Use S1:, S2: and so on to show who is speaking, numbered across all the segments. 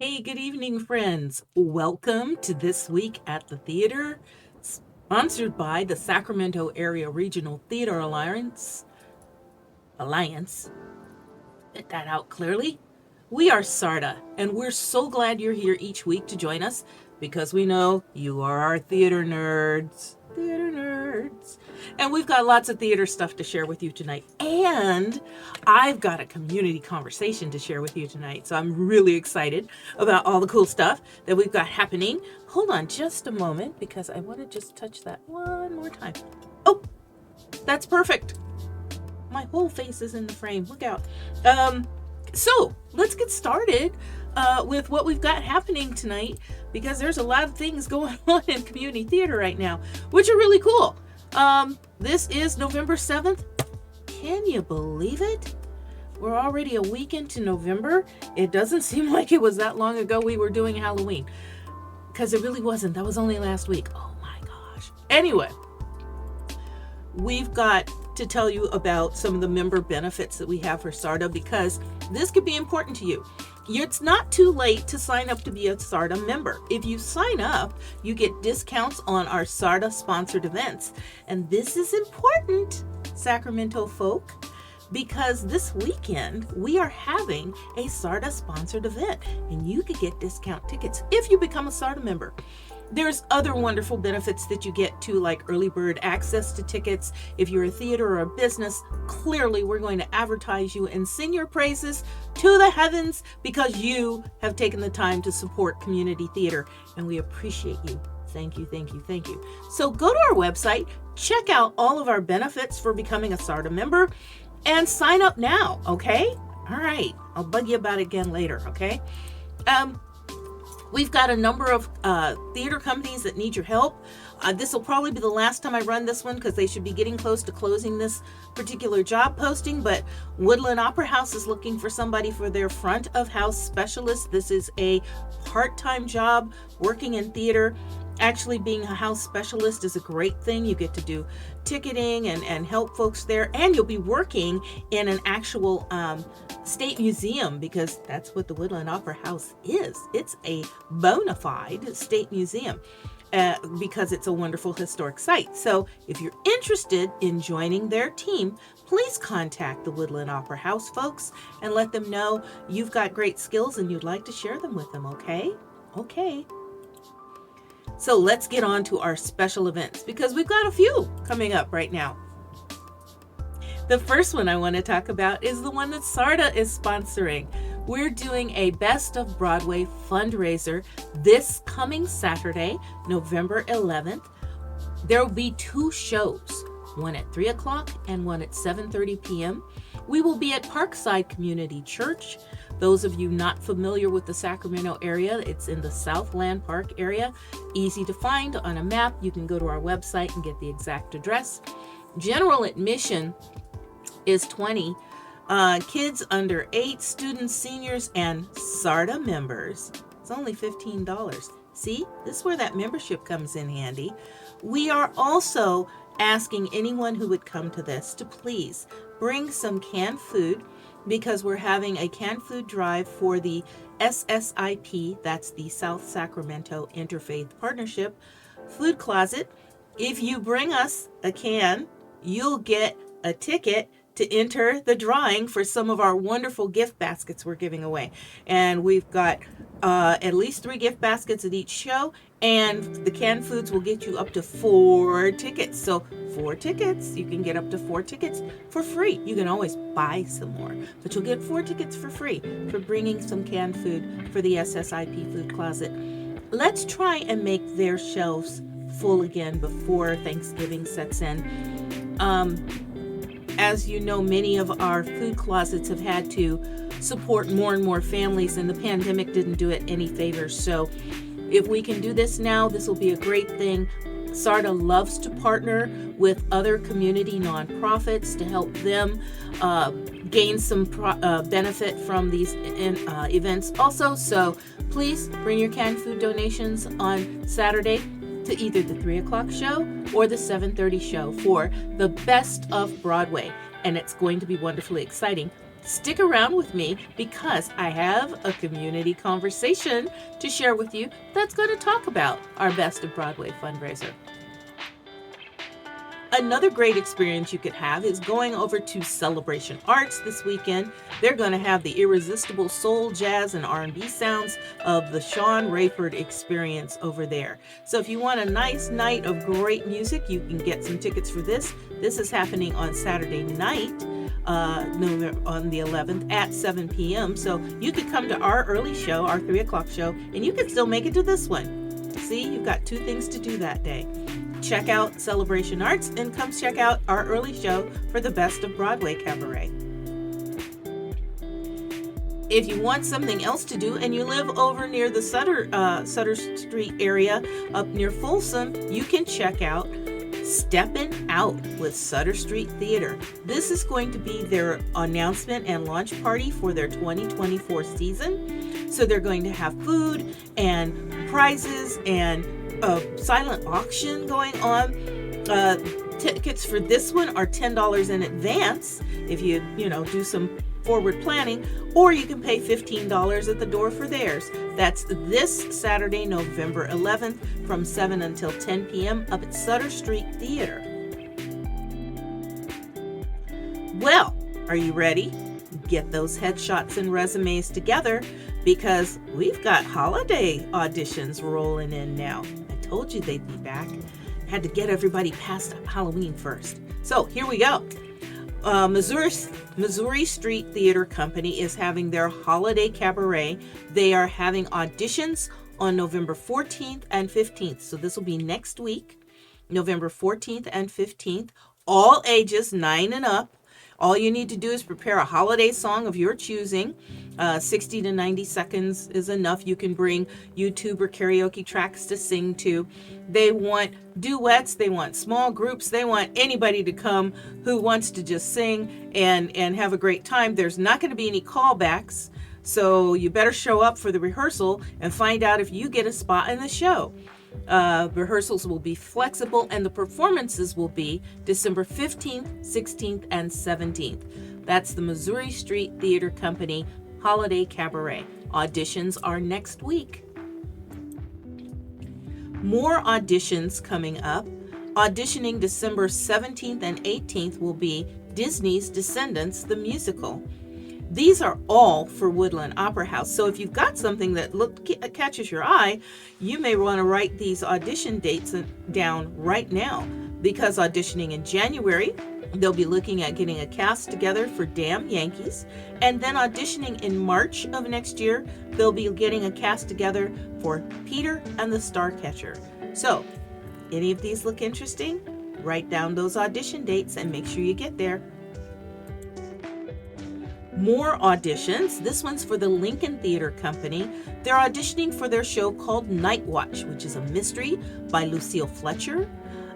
S1: Hey, good evening, friends. Welcome to This Week at the Theater, sponsored by the Sacramento Area Regional Theater Alliance. Get that out clearly. We are SARTA, and we're so glad you're here each week to join us because we know you are our theater nerds. And we've got lots of theater stuff to share with you tonight. And I've got a community conversation to share with you tonight. So I'm really excited about all the cool stuff that we've got happening. Hold on just a moment because I want to just touch that one more time. Oh, that's perfect. My whole face is in the frame. Look out. So let's get started with what we've got happening tonight, because there's a lot of things going on in community theater right now, which are really cool. This is November 7th. Can you believe it? We're already a week into November. It doesn't seem like it was that long ago we were doing Halloween, because it really wasn't. That was only last week. Oh my gosh. Anyway, we've got to tell you about some of the member benefits that we have for SARTA, because this could be important to you. It's not too late to sign up to be a SARTA member. If you sign up, you get discounts on our SARTA sponsored events. And this is important, Sacramento folk, because this weekend we are having a SARTA sponsored event, and you could get discount tickets if you become a SARTA member. There's other wonderful benefits that you get too, like early bird access to tickets. If you're a theater or a business, clearly we're going to advertise you and sing your praises to the heavens because you have taken the time to support community theater, and we appreciate you. Thank you, thank you, thank you. So go to our website, check out all of our benefits for becoming a SARTA member, and sign up now, okay? All right, I'll bug you about it again later, okay? We've got a number of theater companies that need your help. This will probably be the last time I run this one because they should be getting close to closing this particular job posting. But Woodland Opera House is looking for somebody for their front of house specialist. This is a part-time job working in theater. Actually, being a house specialist is a great thing. You get to do ticketing and help folks there. And you'll be working in an actual state museum, because that's what the Woodland Opera House is. It's a bona fide state museum because it's a wonderful historic site. So if you're interested in joining their team, please contact the Woodland Opera House folks and let them know you've got great skills and you'd like to share them with them, okay? Okay. So let's get on to our special events, because we've got a few coming up right now. The first one I want to talk about is the one that SARTA is sponsoring. We're doing a Best of Broadway fundraiser this coming Saturday, November 11th. There will be 2 shows, one at 3 o'clock and one at 7:30 p.m. We will be at Parkside Community Church. Those of you not familiar with the Sacramento area, it's in the Southland Park area. Easy to find on a map. You can go to our website and get the exact address. General admission is $20. Kids under 8, students, seniors, and SARTA members, it's only $15. See, this is where that membership comes in handy. We are also asking anyone who would come to this to please bring some canned food, because we're having a canned food drive for the SSIP, that's the South Sacramento Interfaith Partnership Food Closet. If you bring us a can, you'll get a ticket to enter the drawing for some of our wonderful gift baskets we're giving away. And we've got at least 3 gift baskets at each show, and the canned foods will get you up to 4 tickets. So 4 tickets, you can get up to 4 tickets for free. You can always buy some more, but you'll get 4 tickets for free for bringing some canned food for the SSIP Food Closet. Let's try and make their shelves full again before Thanksgiving sets in. As you know, many of our food closets have had to support more and more families, and the pandemic didn't do it any favors. So if we can do this now, this will be a great thing. SARTA loves to partner with other community nonprofits to help them gain some benefit from these events also. So please bring your canned food donations on Saturday to either the 3 o'clock show or the 7:30 show for the Best of Broadway. And it's going to be wonderfully exciting. Stick around with me, because I have a community conversation to share with you that's going to talk about our Best of Broadway fundraiser. Another great experience you could have is going over to Celebration Arts this weekend. They're going to have the irresistible soul, jazz, and R&B sounds of the Sean Rayford experience over there. So if you want a nice night of great music, you can get some tickets for this. This is happening on Saturday night, on the 11th at 7 p.m. So you could come to our early show, our 3 o'clock show, and you could still make it to this one. See, you've got 2 things to do that day. Check out Celebration Arts and come check out our early show for the Best of Broadway Cabaret. If you want something else to do and you live over near the Sutter Street area up near Folsom, you can check out Steppin' Out with Sutter Street Theater. This is going to be their announcement and launch party for their 2024 season. So they're going to have food and prizes and a silent auction going on. Tickets for this one are $10 in advance if you do some forward planning, or you can pay $15 at the door for theirs. That's this Saturday, November 11th from 7 until 10 p.m. up at Sutter Street Theater. Well, are you ready? Get those headshots and resumes together, because we've got holiday auditions rolling in now. I told you they'd be back. Had to get everybody past Halloween first. So here we go. Missouri Street Theater Company is having their holiday cabaret. They are having auditions on November 14th and 15th. So this will be next week, November 14th and 15th. All ages 9 and up All you need to do is prepare a holiday song of your choosing. 60 to 90 seconds is enough. You can bring YouTube or karaoke tracks to sing to. They want duets, they want small groups, they want anybody to come who wants to just sing and have a great time. There's not going to be any callbacks, so you better show up for the rehearsal and find out if you get a spot in the show. Rehearsals will be flexible, and the performances will be December 15th, 16th, and 17th. That's the Missouri Street Theater Company Holiday Cabaret. Auditions are next week. More auditions coming up. Auditioning December 17th and 18th will be Disney's Descendants, the musical. These are all for Woodland Opera House. So if you've got something that catches your eye, you may want to write these audition dates down right now, because auditioning in January, they'll be looking at getting a cast together for Damn Yankees. And then auditioning in March of next year, they'll be getting a cast together for Peter and the Starcatcher. So, any of these look interesting? Write down those audition dates and make sure you get there. More auditions. This one's for the Lincoln Theater Company. They're auditioning for their show called Night Watch, which is a mystery by Lucille Fletcher.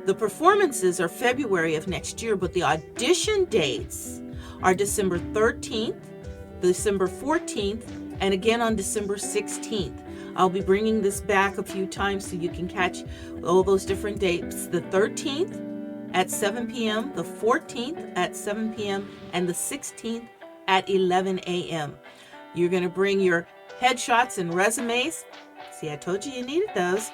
S1: The performances are February of next year, but the audition dates are December 13th, December 14th, and again on December 16th. I'll be bringing this back a few times so you can catch all those different dates. The 13th at 7 p.m., the 14th at 7 p.m., and the 16th at 11 a.m. You're going to bring your headshots and resumes. See, I told you needed those.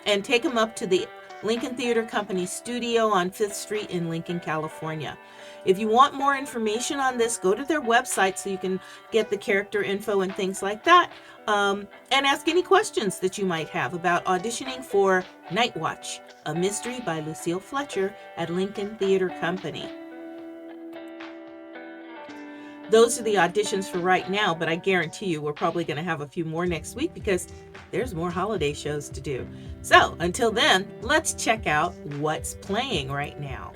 S1: And take them up to the Lincoln Theater Company studio on 5th Street in Lincoln, California. If you want more information on this, go to their website so you can get the character info and things like that. And ask any questions that you might have about auditioning for Night Watch, a mystery by Lucille Fletcher at Lincoln Theater Company. Those are the auditions for right now, but I guarantee you we're probably going to have a few more next week because there's more holiday shows to do. So until then, let's check out what's playing right now.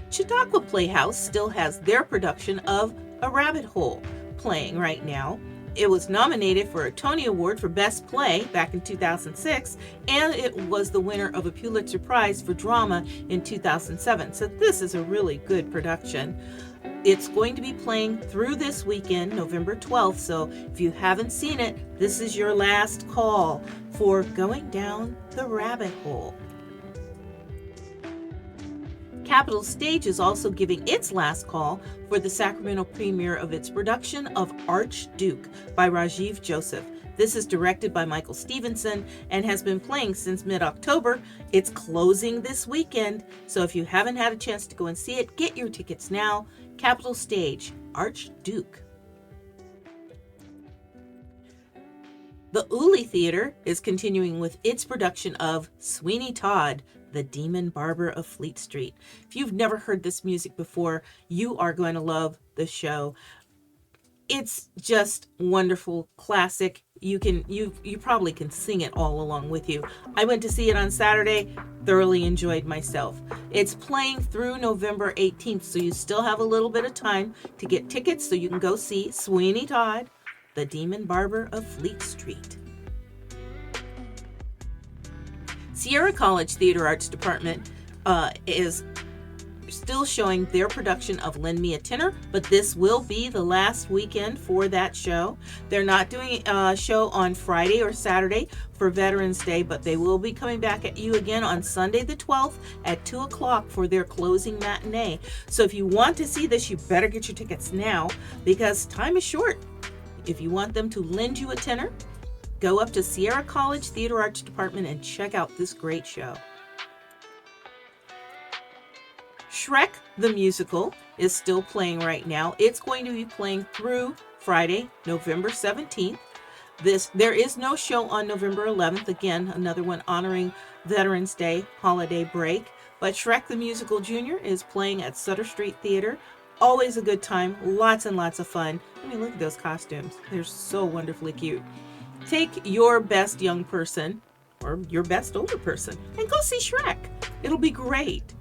S1: Chautauqua Playhouse still has their production of A Rabbit Hole playing right now. It was nominated for a Tony Award for Best Play back in 2006, and it was the winner of a Pulitzer Prize for Drama in 2007. So this is a really good production. It's going to be playing through this weekend, November 12th, so if you haven't seen it, this is your last call for Going Down the Rabbit Hole. Capitol Stage is also giving its last call for the Sacramento premiere of its production of Archduke by Rajiv Joseph. This is directed by Michael Stevenson and has been playing since mid-October. It's closing this weekend, so if you haven't had a chance to go and see it, get your tickets now. Capitol Stage, Archduke. The Uli Theater is continuing with its production of Sweeney Todd, the Demon Barber of Fleet Street. If you've never heard this music before, you are going to love the show. It's just wonderful, classic. You probably can sing it all along with you. I went to see it on Saturday, thoroughly enjoyed myself. It's playing through November 18th, so you still have a little bit of time to get tickets so you can go see Sweeney Todd, the Demon Barber of Fleet Street. Sierra College Theater Arts Department is still showing their production of Lend Me a Tenor, but this will be the last weekend for that show. They're not doing a show on Friday or Saturday for Veterans Day, but they will be coming back at you again on Sunday the 12th at 2 o'clock for their closing matinee. So if you want to see this, you better get your tickets now because time is short. If you want them to lend you a tenor, go up to Sierra College Theater Arts Department and check out this great show. Shrek the Musical is still playing right now. It's going to be playing through Friday, November 17th. There is no show on November 11th. Again, another one honoring Veterans Day holiday break. But Shrek the Musical Jr. is playing at Sutter Street Theater. Always a good time. Lots and lots of fun. I mean, look at those costumes. They're so wonderfully cute. Take your best young person or your best older person and go see Shrek. It'll be great.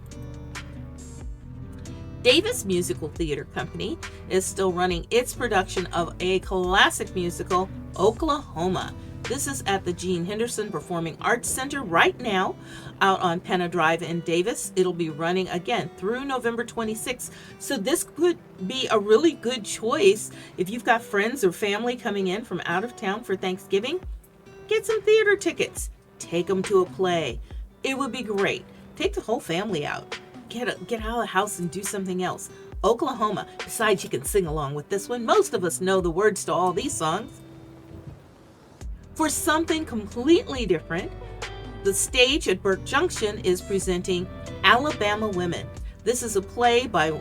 S1: Davis Musical Theater Company is still running its production of a classic musical, Oklahoma. This is at the Gene Henderson Performing Arts Center right now out on Penna Drive in Davis. It'll be running again through November 26th. So this could be a really good choice if you've got friends or family coming in from out of town for Thanksgiving. Get some theater tickets. Take them to a play. It would be great. Take the whole family out. Get out of the house and do something else. Oklahoma. Besides, you can sing along with this one. Most of us know the words to all these songs. For something completely different, the stage at Burke Junction is presenting Alabama Women. This is a play by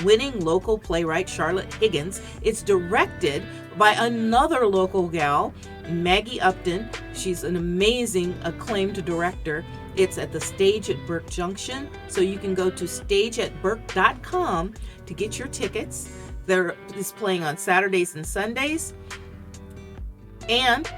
S1: winning local playwright Charlotte Higgins. It's directed by another local gal, Maggie Upton. She's an amazing, acclaimed director. It's at the stage at Burke Junction, so you can go to stageatburke.com to get your tickets. It's playing on Saturdays and Sundays. And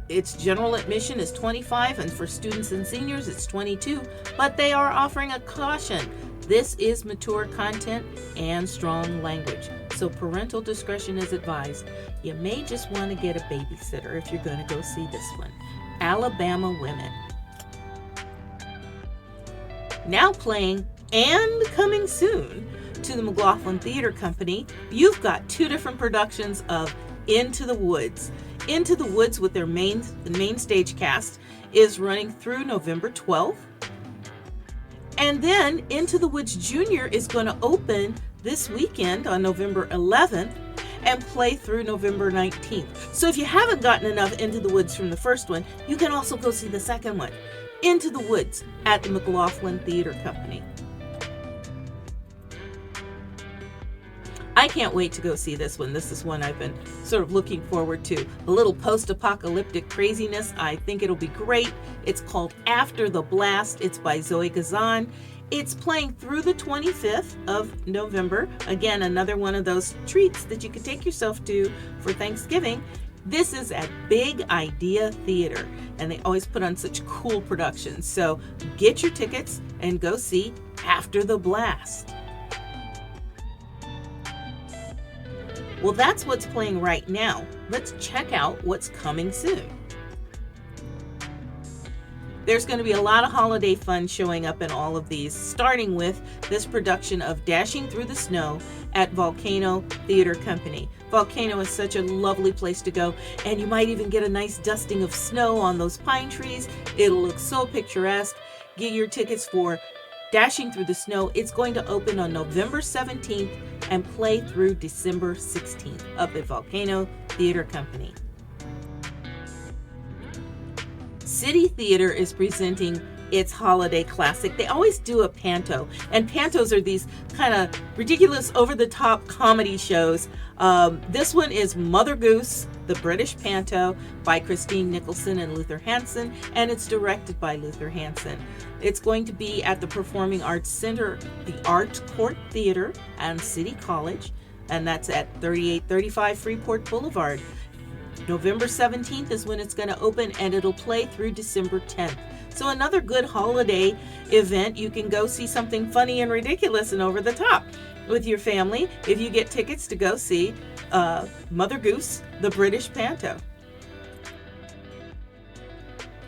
S1: its general admission is $25, and for students and seniors it's $22, but they are offering a caution. This is mature content and strong language, so parental discretion is advised. You may just want to get a babysitter if you're going to go see this one. Alabama Women. Now playing and coming soon to the McLaughlin Theater Company, you've got two different productions of Into the Woods. Into the Woods with their main stage cast is running through November 12th. And then Into the Woods Junior is going to open this weekend on November 11th and play through November 19th. So if you haven't gotten enough Into the Woods from the first one, you can also go see the second one, Into the Woods at the McLaughlin Theater Company. I can't wait to go see this one. This is one I've been sort of looking forward to. A little post-apocalyptic craziness. I think it'll be great. It's called After the Blast. It's by Zoe Gazan. It's playing through the 25th of November. Again, another one of those treats that you can take yourself to for Thanksgiving. This is at Big Idea Theater, and they always put on such cool productions. So get your tickets and go see After the Blast. Well, that's what's playing right now. Let's check out what's coming soon. There's going to be a lot of holiday fun showing up in all of these, starting with this production of Dashing Through the Snow at Volcano Theater Company. Volcano is such a lovely place to go, and you might even get a nice dusting of snow on those pine trees. It'll look so picturesque. Get your tickets for Dashing Through the Snow. It's going to open on November 17th and play through December 16th up at Volcano Theater Company. City Theater is presenting its holiday classic. They always do a panto, and pantos are these kind of ridiculous, over-the-top comedy shows. This one is Mother Goose, the British panto by Christine Nicholson and Luther Hanson, and it's directed by Luther Hanson. It's going to be at the Performing Arts Center, the Art Court Theater, and City College, and that's at 3835 Freeport Boulevard. November 17th is when it's going to open, and it'll play through December 10th. So another good holiday event. You can go see something funny and ridiculous and over the top with your family if you get tickets to go see Mother Goose, the British panto.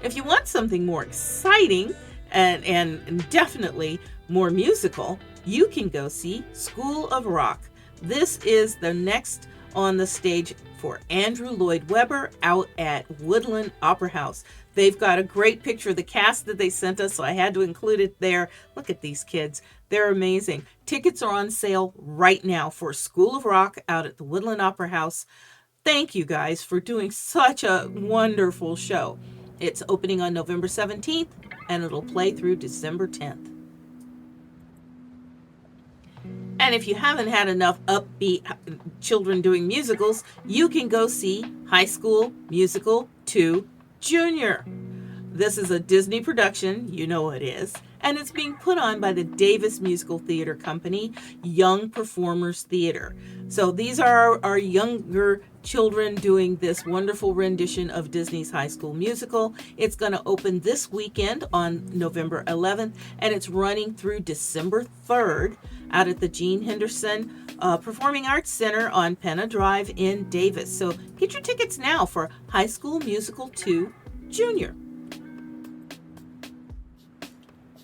S1: If you want something more exciting and definitely more musical, you can go see School of Rock. This is the next on the stage for Andrew Lloyd Webber out at Woodland Opera House. They've got a great picture of the cast that they sent us, so I had to include it there. Look at these kids. They're amazing. Tickets are on sale right now for School of Rock out at the Woodland Opera House. Thank you guys for doing such a wonderful show. It's opening on November 17th, and it'll play through December 10th. And if you haven't had enough upbeat children doing musicals, you can go see High School Musical 2 Junior. This is a Disney production, you know it is, and it's being put on by the Davis Musical Theater Company, Young Performers Theater. So these are our younger children doing this wonderful rendition of Disney's High School Musical. It's going to open this weekend on November 11th, and it's running through December 3rd out at the Gene Henderson Performing Arts Center on Penna Drive in Davis. So get your tickets now for High School Musical 2 Junior.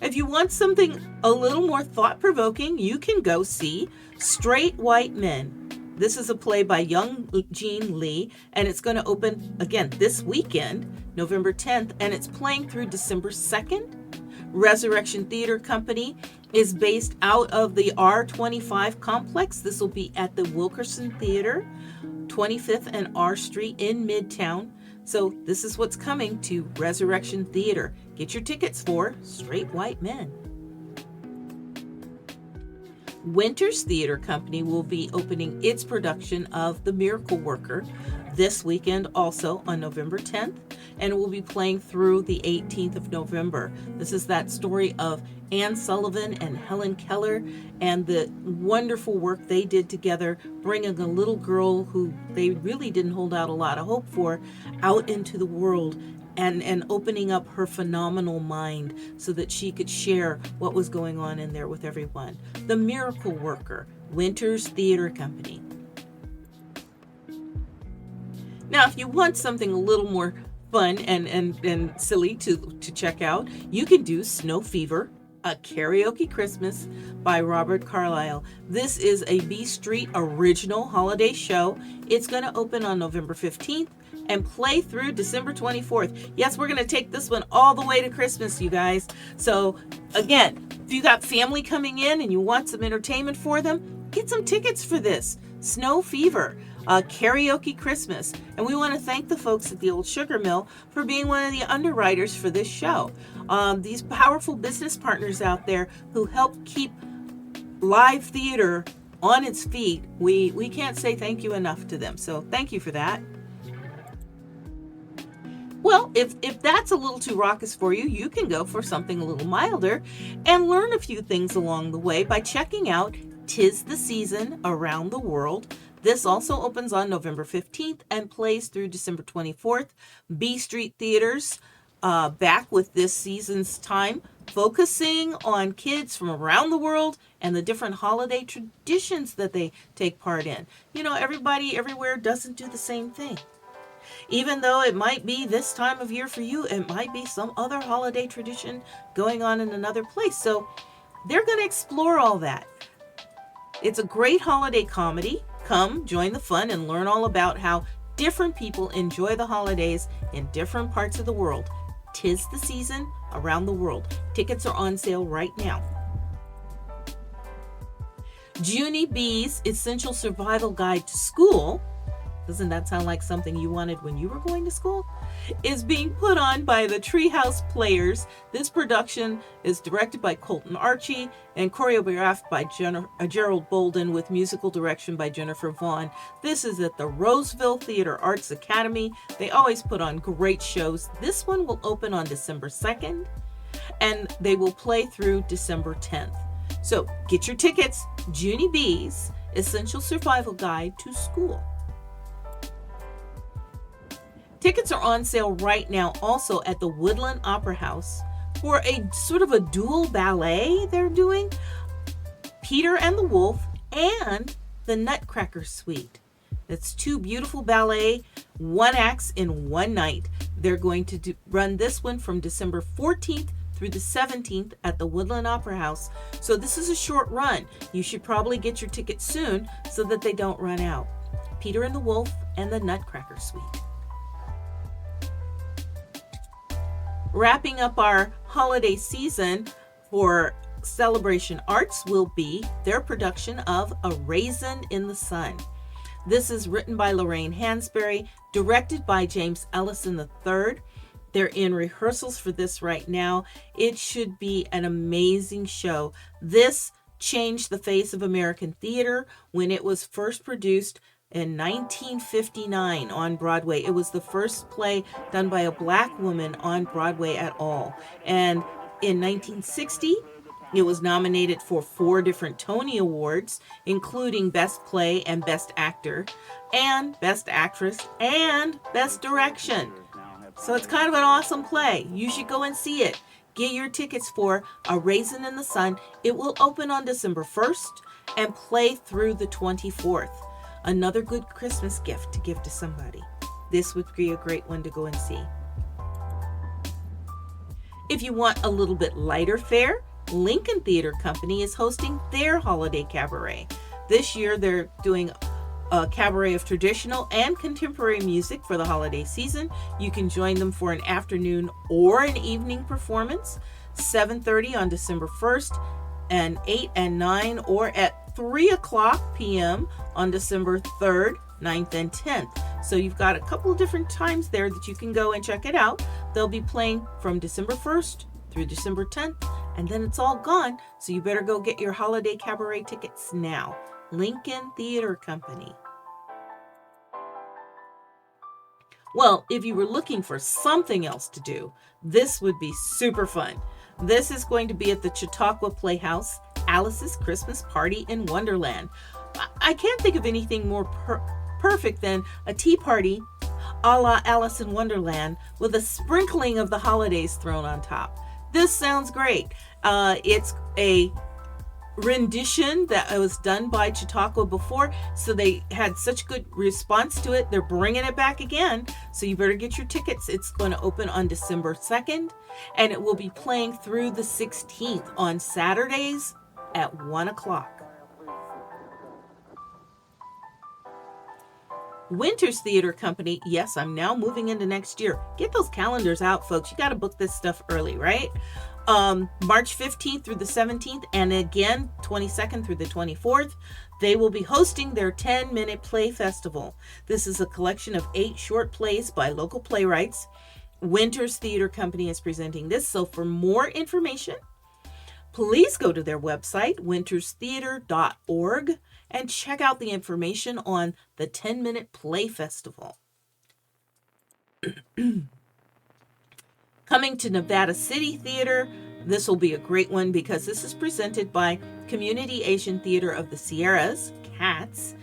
S1: If you want something a little more thought-provoking, you can go see Straight White Men. This is a play by young Gene Lee, and it's going to open, again, this weekend, November 10th, and it's playing through December 2nd. Resurrection Theater Company is based out of the R25 complex. This will be at the Wilkerson Theater, 25th and R Street in Midtown. So this is what's coming to Resurrection Theater. Get your tickets for Straight White Men. Winters Theater Company will be opening its production of The Miracle Worker this weekend, also on November 10th, and will be playing through the 18th of November. This is that story of Anne Sullivan and Helen Keller and the wonderful work they did together, bringing a little girl who they really didn't hold out a lot of hope for out into the world and opening up her phenomenal mind so that she could share what was going on in there with everyone. The Miracle Worker, Winters Theater Company. Now, if you want something a little more fun and silly to check out, you can do Snow Fever, A Karaoke Christmas by Robert Carlyle. This is a B Street original holiday show. It's going to open on November 15th and play through December 24th. Yes, we're going to take this one all the way to Christmas, you guys. So again, if you got family coming in and you want some entertainment for them, get some tickets for this. Snow Fever, Karaoke Christmas. And we want to thank the folks at the Old Sugar Mill for being one of the underwriters for this show. These powerful business partners out there who help keep live theater on its feet, we can't say thank you enough to them. So thank you for that. Well, if that's a little too raucous for you, you can go for something a little milder and learn a few things along the way by checking out 'Tis the Season Around the World. This also opens on November 15th and plays through December 24th. B Street Theaters back with this season's time, focusing on kids from around the world and the different holiday traditions that they take part in. You know, everybody everywhere doesn't do the same thing. Even though it might be this time of year for you, it might be some other holiday tradition going on in another place. So they're going to explore all that. It's a great holiday comedy. Come, join the fun and learn all about how different people enjoy the holidays in different parts of the world. 'Tis the Season Around the World. Tickets are on sale right now. Junie B's Essential Survival Guide to School, doesn't that sound like something you wanted when you were going to school? Is being put on by the Treehouse Players. This production is directed by Colton Archie and choreographed by Gerald Bolden with musical direction by Jennifer Vaughn. This is at the Roseville Theater Arts Academy. They always put on great shows. This one will open on December 2nd and they will play through December 10th. So get your tickets, Junie B's Essential Survival Guide to School. Tickets are on sale right now also at the Woodland Opera House for a sort of a dual ballet they're doing, Peter and the Wolf and the Nutcracker Suite. That's two beautiful ballet, one acts in one night. They're going to run this one from December 14th through the 17th at the Woodland Opera House. So this is a short run. You should probably get your tickets soon so that they don't run out. Peter and the Wolf and the Nutcracker Suite. Wrapping up our holiday season for Celebration Arts will be their production of A Raisin in the Sun. This is written by Lorraine Hansberry, directed by James Ellison III. They're in rehearsals for this right now. It should be an amazing show. This changed the face of American theater when it was first produced in 1959 on Broadway. It was the first play done by a Black woman on Broadway at all. And in 1960, It was nominated for 4 different Tony Awards, including Best Play and Best Actor, and Best Actress, and Best Direction. So it's kind of an awesome play. You should go and see it. Get your tickets for A Raisin in the Sun. It will open on December 1st and play through the 24th. Another good Christmas gift to give to somebody. This would be a great one to go and see. If you want a little bit lighter fare, Lincoln Theater Company is hosting their holiday cabaret. This year they're doing a cabaret of traditional and contemporary music for the holiday season. You can join them for an afternoon or an evening performance, 7:30 on December 1st, and 8 and 9, or at 3 o'clock p.m. on December 3rd, 9th, and 10th. So you've got a couple of different times there that you can go and check it out. They'll be playing from December 1st through December 10th, and then it's all gone. So you better go get your holiday cabaret tickets now. Lincoln Theater Company. Well, if you were looking for something else to do, this would be super fun. This is going to be at the Chautauqua Playhouse, Alice's Christmas Party in Wonderland. I can't think of anything more perfect than a tea party a la Alice in Wonderland with a sprinkling of the holidays thrown on top. This sounds great. It's a rendition that was done by Chautauqua before, so they had such good response to it. They're bringing it back again, so you better get your tickets. It's going to open on December 2nd, and it will be playing through the 16th on Saturdays at 1 o'clock. Winters Theater Company. Yes, I'm now moving into next year. Get those calendars out, folks. You got to book this stuff early, right? March 15th through the 17th, and again 22nd through the 24th, they will be hosting their 10-minute play festival. This is a collection of 8 short plays by local playwrights. Winters Theater Company is presenting this. So for more information, please go to their website, winterstheater.org, and check out the information on the 10-minute play festival. Coming to Nevada City Theater, this will be a great one because this is presented by Community Asian Theater of the Sierras, CATS,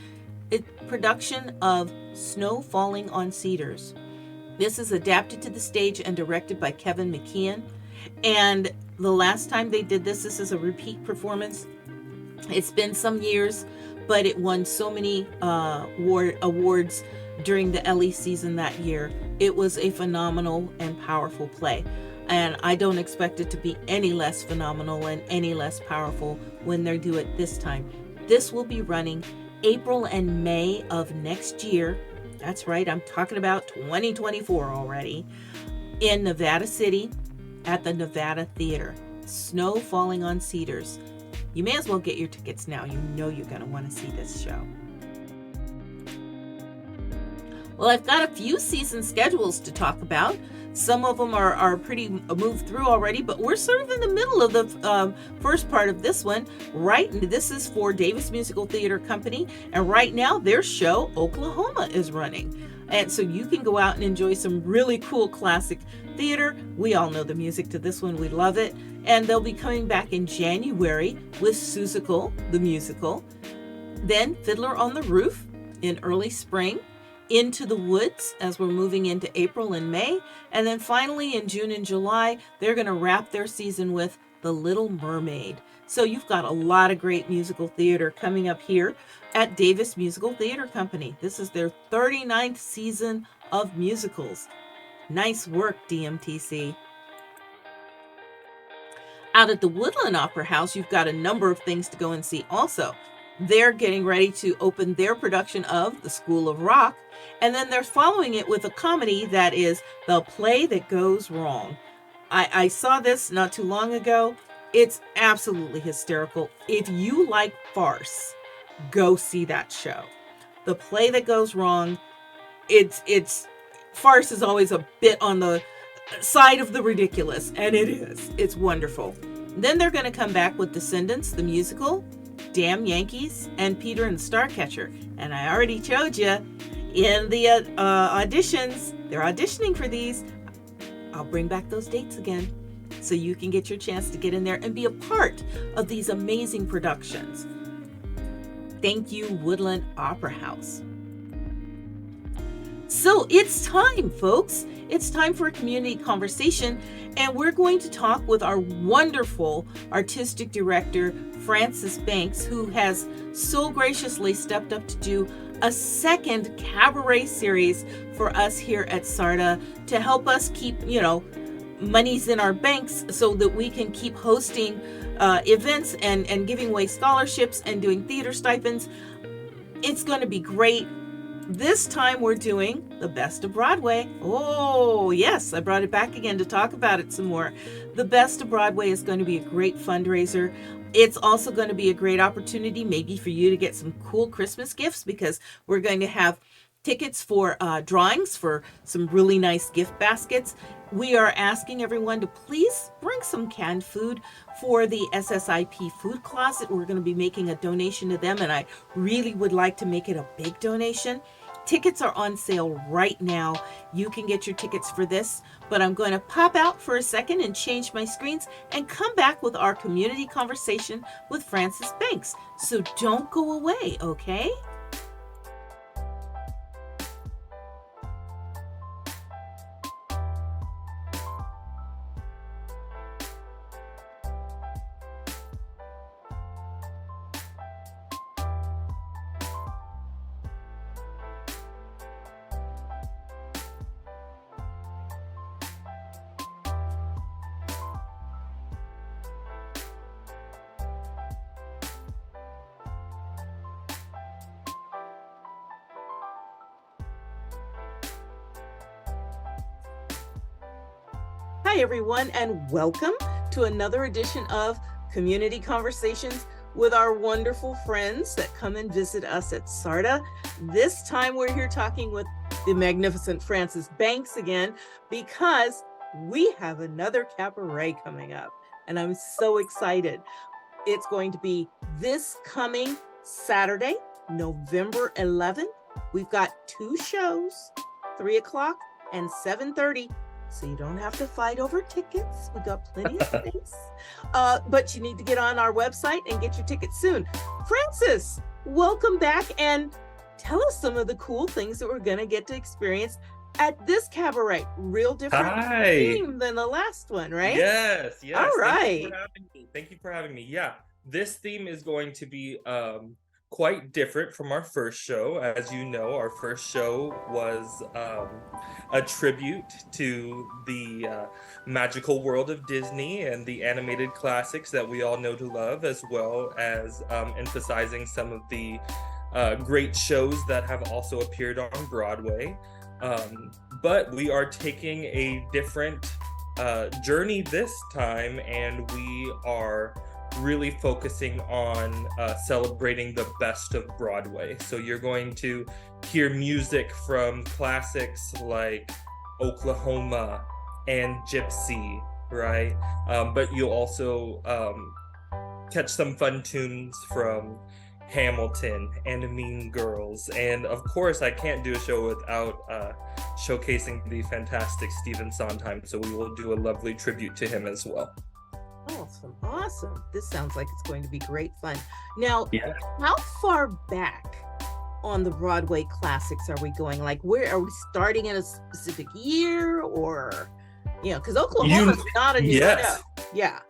S1: a production of Snow Falling on Cedars. This is adapted to the stage and directed by Kevin McKeon. And the last time they did this is a repeat performance. It's been some years, but it won so many awards during the Ellie season that year. It was a phenomenal and powerful play. And I don't expect it to be any less phenomenal and any less powerful when they do it this time. This will be running April and May of next year. That's right, I'm talking about 2024 already. In Nevada City at the Nevada Theater. Snow Falling on Cedars. You may as well get your tickets now. You know you're going to want to see this show. Well, I've got a few season schedules to talk about. Some of them are pretty moved through already, but we're sort of in the middle of the first part of this one. Right, this is for Davis Musical Theater Company, and right now their show, Oklahoma, is running. And so you can go out and enjoy some really cool classic theater. We all know the music to this one. We love it. And they'll be coming back in January with Seussical, the musical. Then Fiddler on the Roof in early spring. Into the Woods as we're moving into April and May. And then finally in June and July, they're going to wrap their season with The Little Mermaid. So you've got a lot of great musical theater coming up here at Davis Musical Theater Company. This is their 39th season of musicals. Nice work, DMTC. Out at the Woodland Opera House, you've got a number of things to go and see also. They're getting ready to open their production of The School of Rock, and then they're following it with a comedy that is The Play That Goes Wrong. I saw this not too long ago. It's absolutely hysterical. If you like farce, go see that show. The Play That Goes Wrong, it's farce is always a bit on the side of the ridiculous, and it is. It's wonderful. Then they're going to come back with Descendants, the musical, Damn Yankees, and Peter and the Starcatcher. And I already showed you in the auditions, they're auditioning for these. I'll bring back those dates again. so you can get your chance to get in there and be a part of these amazing productions. Thank you, Woodland Opera House. So it's time, folks. It's time for a community conversation, and we're going to talk with our wonderful artistic director, Frances Banks, who has so graciously stepped up to do a second cabaret series for us here at SARTA to help us keep, monies in our banks so that we can keep hosting events and giving away scholarships and doing theater stipends. It's going to be great. This time we're doing the Best of Broadway. Oh, yes, I brought it back again to talk about it some more. The Best of Broadway is going to be a great fundraiser. It's also going to be a great opportunity maybe for you to get some cool Christmas gifts, because we're going to have tickets for drawings for some really nice gift baskets. We are asking everyone to please bring some canned food for the SSIP Food Closet. We're going to be making a donation to them, and I really would like to make it a big donation. Tickets are on sale right now. You can get your tickets for this, but I'm going to pop out for a second and change my screens and come back with our community conversation with Frances Banks. So don't go away, okay? Hi, everyone, and welcome to another edition of Community Conversations with our wonderful friends that come and visit us at SARTA. This time we're here talking with the magnificent Frances Banks again, because we have another cabaret coming up, and I'm so excited. It's going to be this coming Saturday, November 11th. We've got 2 shows, 3 o'clock and 7:30. So you don't have to fight over tickets. We got plenty of space. But you need to get on our website and get your tickets soon. Frances, welcome back, and tell us some of the cool things that we're going to get to experience at this cabaret. Real different theme than the last one, right?
S2: Yes.
S1: All right.
S2: Thank you for having me. Yeah, this theme is going to be quite different from our first show. As you know, our first show was a tribute to the magical world of Disney and the animated classics that we all know to love, as well as emphasizing some of the great shows that have also appeared on Broadway. But we are taking a different journey this time, and we are really focusing on celebrating the best of Broadway. So you're going to hear music from classics like Oklahoma and Gypsy, right? But you'll also catch some fun tunes from Hamilton and Mean Girls. And of course, I can't do a show without showcasing the fantastic Stephen Sondheim. So we will do a lovely tribute to him as well.
S1: Awesome. This sounds like it's going to be great fun. Now, How far back on the Broadway classics are we going? Like, where are we starting in a specific year, or, because Oklahoma is not a new show. Yeah.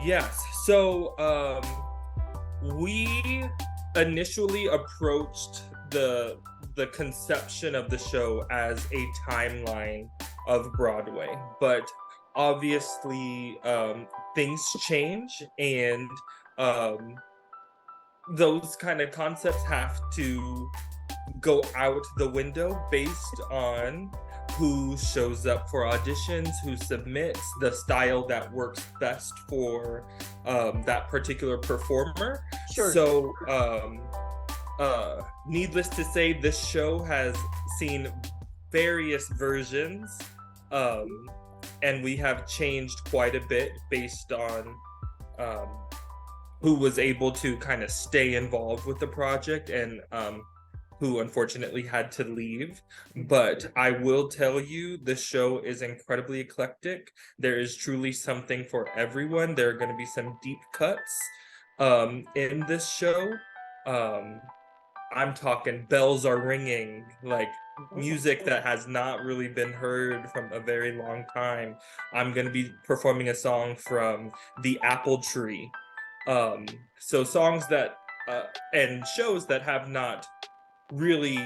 S2: Yes. So we initially approached the conception of the show as a timeline of Broadway, but obviously things change, and those kind of concepts have to go out the window based on who shows up for auditions, who submits, the style that works best for that particular performer.
S1: Sure.
S2: So needless to say, this show has seen various versions, and we have changed quite a bit based on who was able to kind of stay involved with the project and who unfortunately had to leave. But I will tell you, the show is incredibly eclectic. There is truly something for everyone. There are going to be some deep cuts in this show. Um, I'm talking bells are ringing, like music that has not really been heard from a very long time. I'm going to be performing a song from The Apple Tree. So songs that and shows that have not really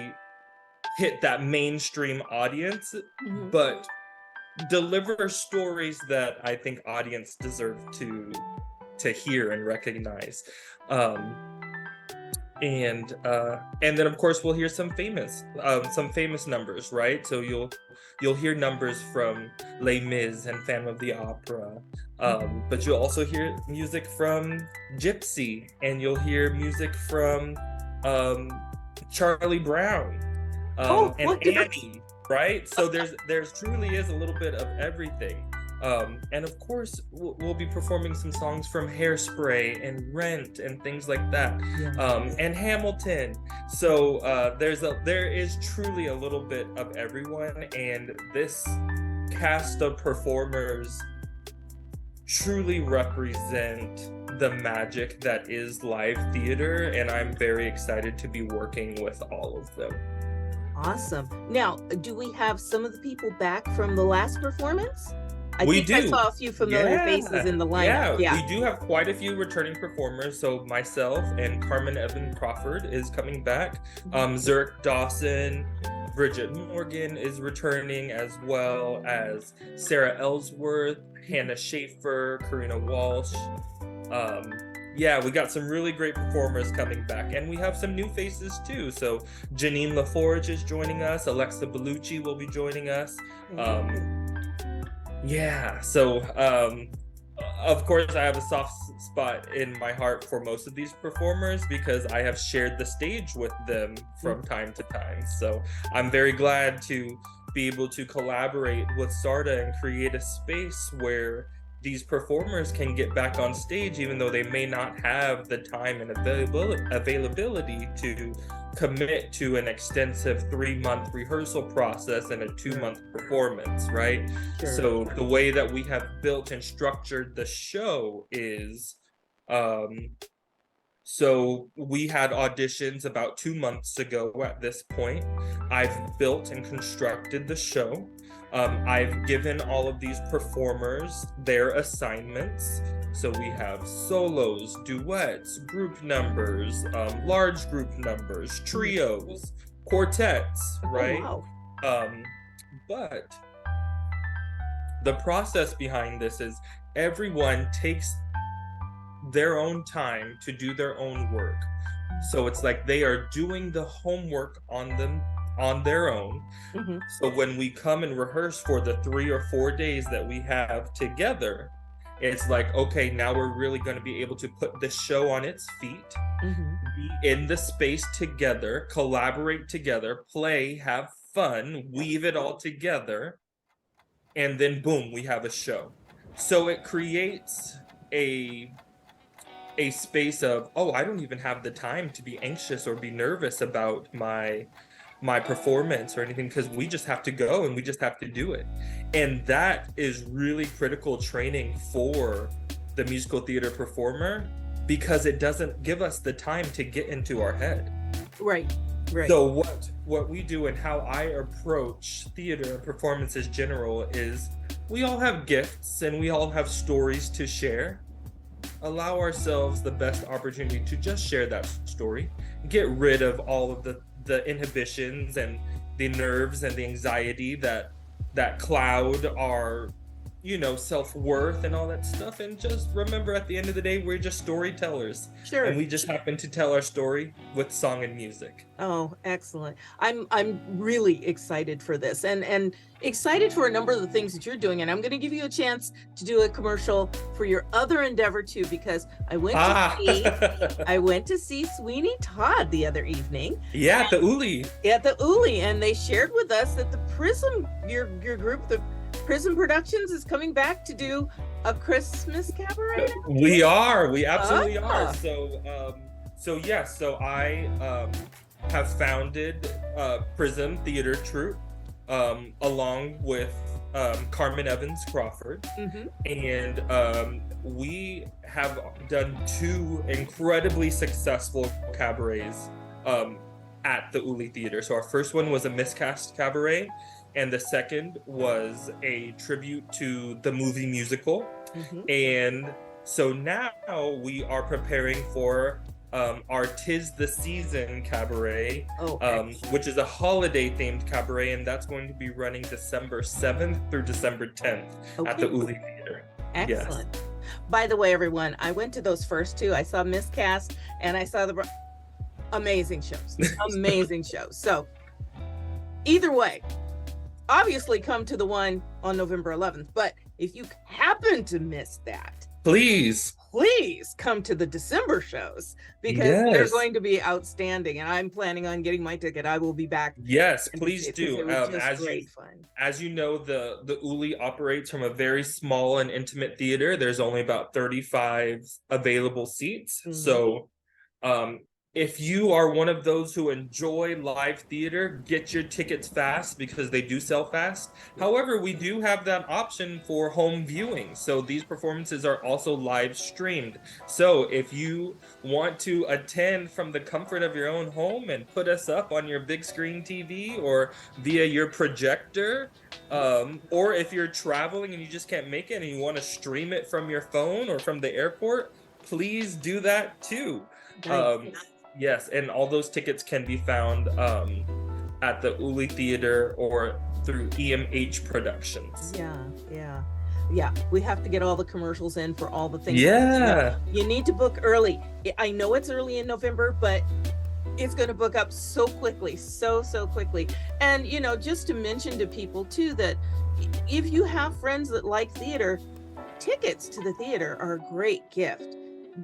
S2: hit that mainstream audience, but deliver stories that I think audience deserve to hear and recognize. And then of course we'll hear some famous numbers, right? So you'll hear numbers from Les Mis and Phantom of the Opera, but you'll also hear music from Gypsy, and you'll hear music from Charlie Brown, and Annie, right? So there's truly is a little bit of everything. And of course, we'll be performing some songs from Hairspray and Rent and things like that, and Hamilton. So there is truly a little bit of everyone, and this cast of performers truly represent the magic that is live theater, and I'm very excited to be working with all of them.
S1: Awesome. Now, do we have some of the people back from the last performance? I saw a few familiar faces in the lineup.
S2: Yeah, we do have quite a few returning performers. So myself and Carmen Evan Crawford is coming back. Zurich Dawson, Bridget Morgan is returning, as well as Sarah Ellsworth, Hannah Schaefer, Karina Walsh. We got some really great performers coming back, and we have some new faces too. So Janine LaForge is joining us. Alexa Bellucci will be joining us. Of course, I have a soft spot in my heart for most of these performers because I have shared the stage with them from time to time. So I'm very glad to be able to collaborate with SARTA and create a space where these performers can get back on stage, even though they may not have the time and availability to commit to an extensive 3-month rehearsal process and a 2-month performance, right?
S1: Sure.
S2: So the way that we have built and structured the show is, so we had auditions about 2 months ago at this point. I've built and constructed the show. I've given all of these performers their assignments. So we have solos, duets, group numbers, large group numbers, trios, quartets, right?
S1: Oh, wow.
S2: But the process behind this is everyone takes their own time to do their own work. So it's like they are doing the homework on their own. So when we come and rehearse for the 3 or 4 days that we have together, it's like, okay, now we're really going to be able to put the show on its feet, be in the space together, collaborate together, play, have fun, weave it all together, and then boom, we have a show. So it creates a space of, I don't even have the time to be anxious or be nervous about my performance or anything, because we just have to go and we just have to do it. And that is really critical training for the musical theater performer, because it doesn't give us the time to get into our head.
S1: Right.
S2: So what we do and how I approach theater and performances general is we all have gifts and we all have stories to share. Allow ourselves the best opportunity to just share that story, get rid of all of the inhibitions and the nerves and the anxiety that cloud our self-worth and all that stuff, and just remember, at the end of the day, we're just storytellers.
S1: Sure.
S2: And we just happen to tell our story with song and music.
S1: Oh, excellent. I'm really excited for this, and excited for a number of the things that you're doing. And I'm going to give you a chance to do a commercial for your other endeavor too, because I went to see Sweeney Todd the other evening.
S2: Yeah, at the Uli.
S1: And they shared with us that the Prism, your group, the Prism Productions, is coming back to do a Christmas cabaret.
S2: We absolutely are. So I have founded Prism Theater Troupe along with Carmen Evans Crawford. And we have done 2 incredibly successful cabarets at the Uli Theater. So our first one was a miscast cabaret, and the second was a tribute to the movie musical. And so now we are preparing for our 'Tis the Season cabaret, which is a holiday themed cabaret, and that's going to be running December 7th through December 10th at the Uli Theater.
S1: Excellent. Yes. By the way, everyone, I went to those first 2. I saw Miscast and I saw the amazing shows. Amazing shows. So either way, obviously come to the one on November 11th. But if you happen to miss that, please come to the December shows, because they're going to be outstanding, and I'm planning on getting my ticket. I will be back.
S2: Yes, please do. As you know, the Uli operates from a very small and intimate theater. There's only about 35 available seats. So if you are one of those who enjoy live theater, get your tickets fast, because they do sell fast. However, we do have that option for home viewing. So these performances are also live streamed. So if you want to attend from the comfort of your own home and put us up on your big screen TV or via your projector, or if you're traveling and you just can't make it and you want to stream it from your phone or from the airport, please do that too. Yes, and all those tickets can be found at the Uli Theater or through EMH Productions. Yeah.
S1: We have to get all the commercials in for all the things. You need to book early. I know it's early in November, but it's going to book up so quickly, so quickly. And, just to mention to people too, that if you have friends that like theater, tickets to the theater are a great gift.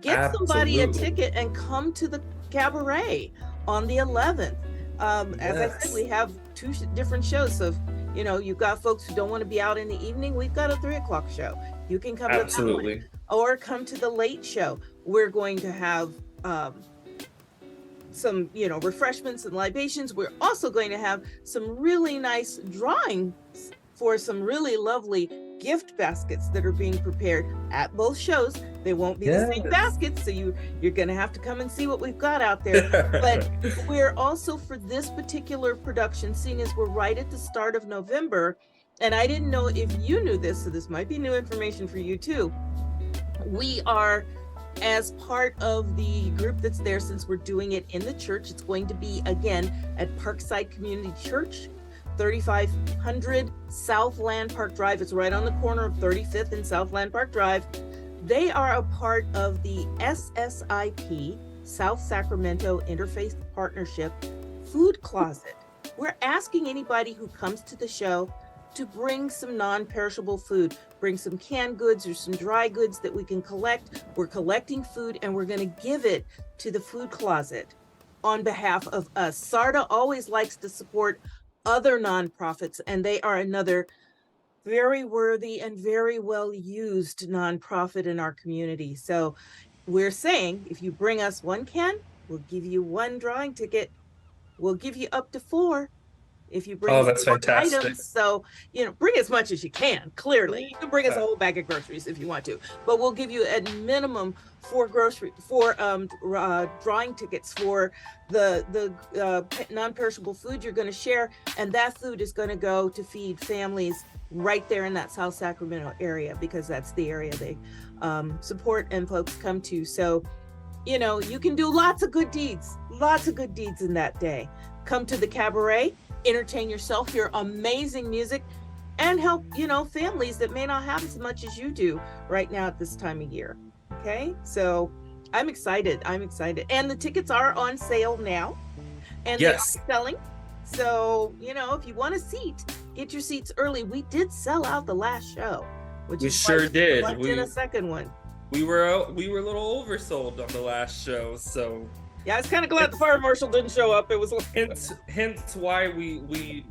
S1: Get somebody a ticket and come to the cabaret on the 11th. As I said, we have 2 different shows. So if, you've got folks who don't want to be out in the evening, we've got a 3:00 show. You can come to that one, or come to the late show. We're going to have some, refreshments and libations. We're also going to have some really nice drawings for some really lovely gift baskets that are being prepared at both shows. They won't be the same baskets, so you're going to have to come and see what we've got out there. But we're also, for this particular production, seeing as we're right at the start of November, and I didn't know if you knew this, so this might be new information for you too. We are, as part of the group that's there, since we're doing it in the church, it's going to be again at Parkside Community Church, 3500 South Land Park Drive. It's right on the corner of 35th and South Land Park Drive. They are a part of the SSIP, South Sacramento Interfaith Partnership Food Closet. We're asking anybody who comes to the show to bring some non-perishable food, bring some canned goods or some dry goods that we can collect. We're collecting food and we're going to give it to the food closet on behalf of us. SARTA always likes to support other nonprofits, and they are another very worthy and very well used nonprofit in our community. So we're saying, if you bring us 1 can, we'll give you 1 drawing ticket. We'll give you up to 4 if you bring
S2: that's fantastic.
S1: items. So, bring as much as you can. Clearly, you can bring us a whole bag of groceries if you want to, but we'll give you at minimum 4 drawing tickets for the non-perishable food you're going to share, and that food is going to go to feed families right there in that South Sacramento area, because that's the area they support and folks come to. So, you can do lots of good deeds in that day. Come to the cabaret, entertain yourself, hear amazing music, and help, families that may not have as much as you do right now at this time of year. Okay, so I'm excited. And the tickets are on sale now, and they're selling. So, if you want a seat, get your seats early. We did sell out the last show, which
S2: we sure did.
S1: We did a second one.
S2: We were a little oversold on the last show, so
S1: yeah, I was kind of glad the fire marshal didn't show up. It was
S2: hence why we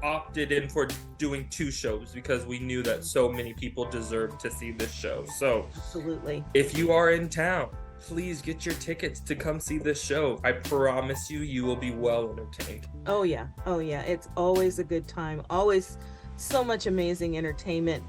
S2: opted in for doing 2 shows, because we knew that so many people deserved to see this show. So
S1: absolutely,
S2: if you are in town, please get your tickets to come see this show. I promise you, you will be well entertained.
S1: Oh yeah. Oh yeah. It's always a good time. Always so much amazing entertainment.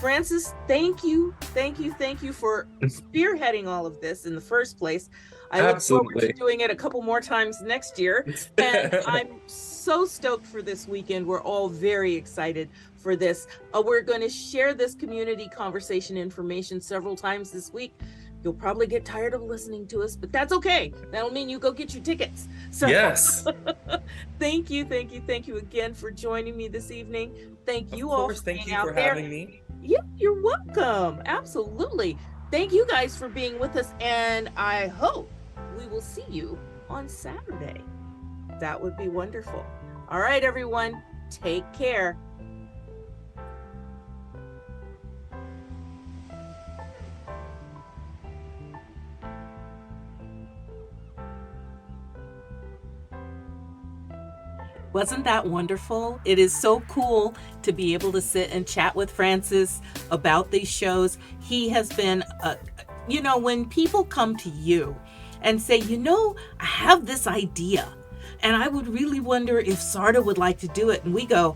S1: Francis, thank you. Thank you for spearheading all of this in the first place. I look forward to
S2: Absolutely.
S1: doing it a couple more times next year. And I'm so stoked for this weekend. We're all very excited for this. We're going to share this community conversation information several times this week. You'll probably get tired of listening to us, but that's okay. That'll mean you go get your tickets. So
S2: Yes.
S1: thank you again for joining me this evening. Thank you
S2: Of
S1: all
S2: course,
S1: for
S2: thank
S1: being
S2: you
S1: out
S2: for
S1: there.
S2: having me.
S1: Yeah, you're welcome. Absolutely. Thank you guys for being with us, and I hope we will see you on Saturday. That would be wonderful. All right, everyone, take care. Wasn't that wonderful? It is so cool to be able to sit and chat with Francis about these shows. He has been, when people come to you and say, I have this idea and I would really wonder if SARTA would like to do it. And we go,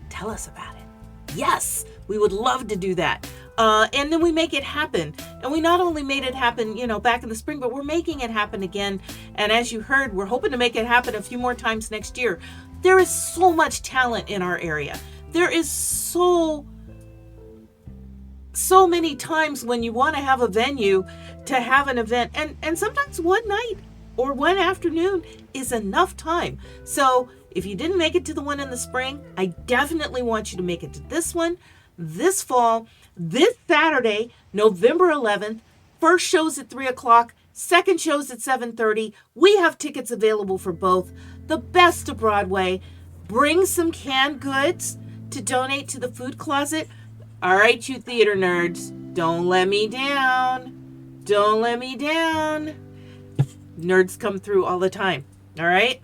S1: tell us about it. Yes, we would love to do that. And then we make it happen. And we not only made it happen, back in the spring, but we're making it happen again. And as you heard, we're hoping to make it happen a few more times next year. There is so much talent in our area. There is so many times when you want to have a venue to have an event. And sometimes one night or one afternoon is enough time. So if you didn't make it to the one in the spring, I definitely want you to make it to this one, this fall, this Saturday, November 11th. First show's at 3 o'clock, second show's at 7:30. We have tickets available for both. The best of Broadway. Bring some canned goods to donate to the food closet. All right, you theater nerds, don't let me down. Don't let me down. Nerds come through all the time, all right?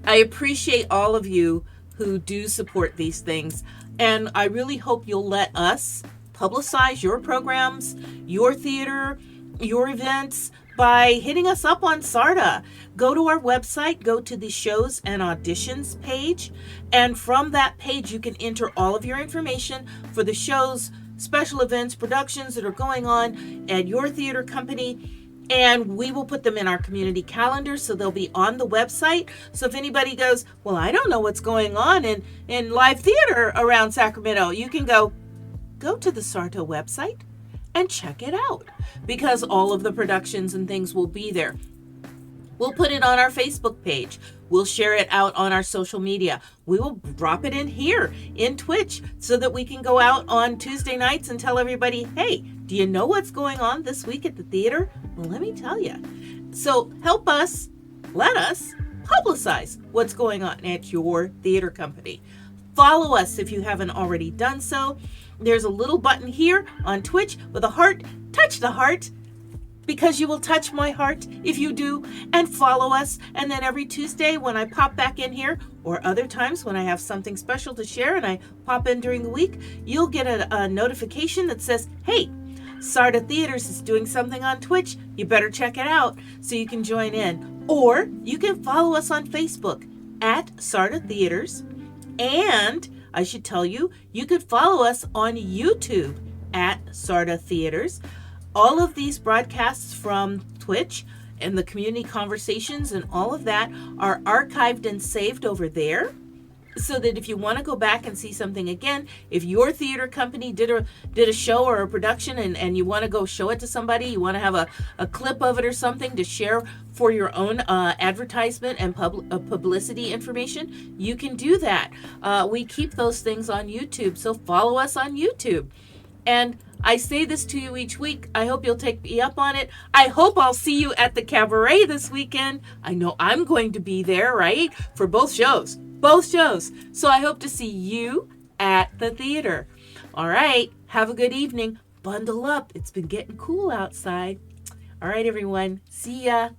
S1: I appreciate all of you who do support these things, and I really hope you'll let us publicize your programs, your theater, your events by hitting us up on SARTA. Go to our website, go to the shows and auditions page, and from that page you can enter all of your information for the shows, special events, productions that are going on at your theater company. And we will put them in our community calendar, so they'll be on the website. So if anybody goes, well, I don't know what's going on in live theater around Sacramento, you can go to the SARTA website and check it out, because all of the productions and things will be there. We'll put it on our Facebook page. We'll share it out on our social media. We will drop it in here in Twitch so that we can go out on Tuesday nights and tell everybody, hey, do you know what's going on this week at the theater? Well, let me tell you. So help us, let us publicize what's going on at your theater company. Follow us if you haven't already done so. There's a little button here on Twitch with a heart. Touch the heart, because you will touch my heart if you do, and follow us. And then every Tuesday when I pop back in here, or other times when I have something special to share and I pop in during the week, you'll get a notification that says, hey, SARTA Theaters is doing something on Twitch. You better check it out so you can join in. Or you can follow us on Facebook at SARTA Theaters. And I should tell you, you could follow us on YouTube at SARTA Theaters. All of these broadcasts from Twitch and the community conversations and all of that are archived and saved over there, so that if you want to go back and see something again, if your theater company did a show or a production and you want to go show it to somebody, you want to have a clip of it or something to share for your own advertisement and publicity information, you can do that. We keep those things on YouTube, so follow us on YouTube. And I say this to you each week. I hope you'll take me up on it. I hope I'll see you at the cabaret this weekend. I know I'm going to be there, right? For both shows. So I hope to see you at the theater. All right. Have a good evening. Bundle up. It's been getting cool outside. All right, everyone. See ya.